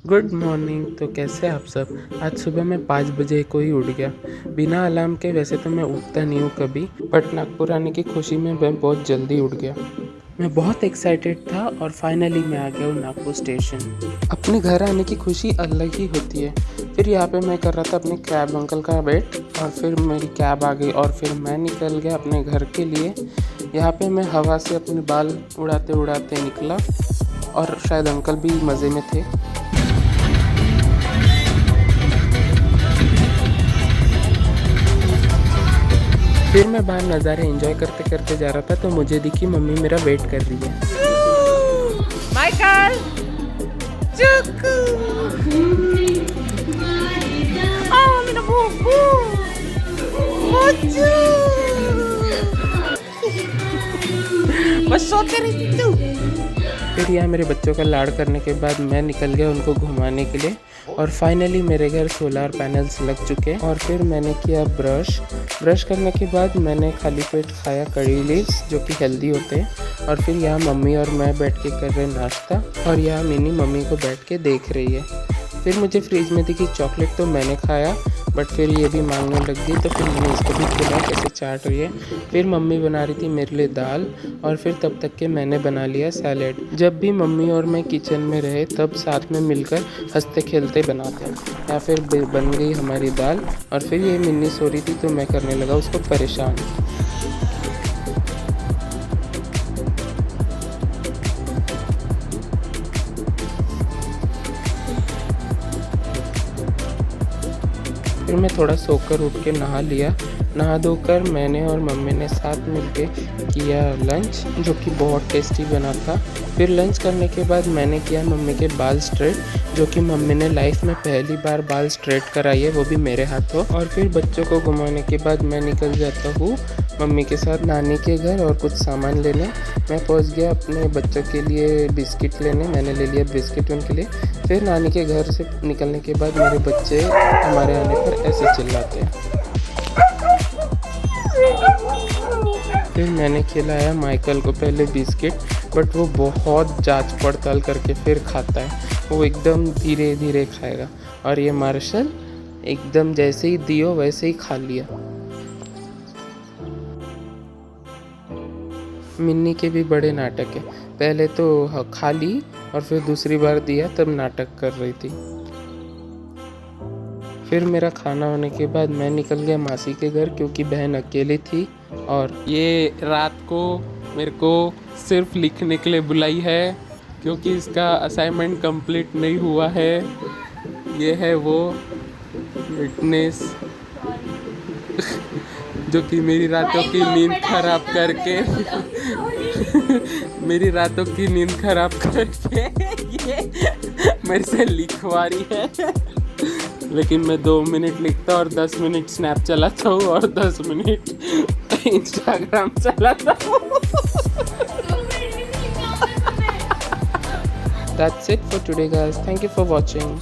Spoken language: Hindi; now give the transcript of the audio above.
Good morning. तो कैसे आप सब। आज सुबह मैं 5 बजे को ही उठ गया बिना अलार्म के। वैसे तो मैं उठता नहीं हूँ कभी, बट नागपुर आने की खुशी में मैं बहुत जल्दी उठ गया। मैं बहुत एक्साइटेड था और फाइनली मैं आ गया हूँ नागपुर स्टेशन। अपने घर आने की खुशी अलग ही होती है। फिर यहाँ पे मैं कर रहा था अपने कैब अंकल का वेट, और फिर मेरी कैब आ गई और फिर मैं निकल गया अपने घर के लिए। यहाँ पे मैं हवा से अपने बाल उड़ाते उड़ाते निकला, और शायद अंकल भी मज़े में थे। फिर मैं बाहर नज़ारे एंजॉय करते करते जा रहा था, तो मुझे दिखी मम्मी मेरा वेट कर रही है। माइकल चुकू मेरा बुबू बच्चू बस सोते रही तू। फिर यहाँ मेरे बच्चों का लाड़ करने के बाद मैं निकल गया उनको घुमाने के लिए, और फाइनली मेरे घर सोलार पैनल्स लग चुके। और फिर मैंने किया ब्रश करने के बाद मैंने खाली पेट खाया कड़ी लीव्स, जो कि हेल्दी होते हैं। और फिर यहाँ मम्मी और मैं बैठ के कर रहे नाश्ता, और यहाँ मिनी मम्मी को बैठ के देख रही है। फिर मुझे फ्रिज में दिखी चॉकलेट, तो मैंने खाया, बट फिर ये भी मांगने लग गई, तो फिर मैंने इसको भी खिलाया कैसे चाट रही है। फिर मम्मी बना रही थी मेरे लिए दाल, और फिर तब तक के मैंने बना लिया सैलेड। जब भी मम्मी और मैं किचन में रहे तब साथ में मिलकर हंसते खेलते बनाते। या फिर बन गई हमारी दाल, और फिर ये मिन्नी सो रही थी तो मैं करने लगा उसको परेशान। फिर मैं थोड़ा सोकर उठ के नहा लिया। नहा धोकर मैंने और मम्मी ने साथ मिलके किया लंच, जो कि बहुत टेस्टी बना था। फिर लंच करने के बाद मैंने किया मम्मी के बाल स्ट्रेट, जो कि मम्मी ने लाइफ में पहली बार बाल स्ट्रेट कराई है, वो भी मेरे हाथों। और फिर बच्चों को घुमाने के बाद मैं निकल जाता हूँ मम्मी के साथ नानी के घर और कुछ सामान लेने। मैं पहुँच गया अपने बच्चों के लिए बिस्किट लेने। मैंने ले लिया बिस्किट उनके लिए। फिर नानी के घर से निकलने के बाद मेरे बच्चे हमारे आने पर ऐसे चिल्लाते हैं। फिर मैंने खिलाया माइकल को पहले बिस्किट, बट वो बहुत जांच पड़ताल करके फिर खाता है। वो एकदम धीरे धीरे खाएगा, और ये मार्शल एकदम जैसे ही दियो वैसे ही खा लिया। मिन्नी के भी बड़े नाटक है। पहले तो खा ली और फिर दूसरी बार दिया तब नाटक कर रही थी। फिर मेरा खाना होने के बाद मैं निकल गया मासी के घर, क्योंकि बहन अकेली थी। और ये रात को मेरे को सिर्फ लिखने के लिए बुलाई है, क्योंकि इसका असाइनमेंट कंप्लीट नहीं हुआ है। ये है वो विटनेस जो कि मेरी रातों की नींद खराब करके मेरी रातों की नींद खराब करके ये मेरे से लिखवा रही है। लेकिन मैं 2 मिनट लिखता और 10 मिनट स्नैप चलाता हूँ और 10 मिनट इंस्टाग्राम चलाता हूँ। That's it for today guys. Thank you for watching.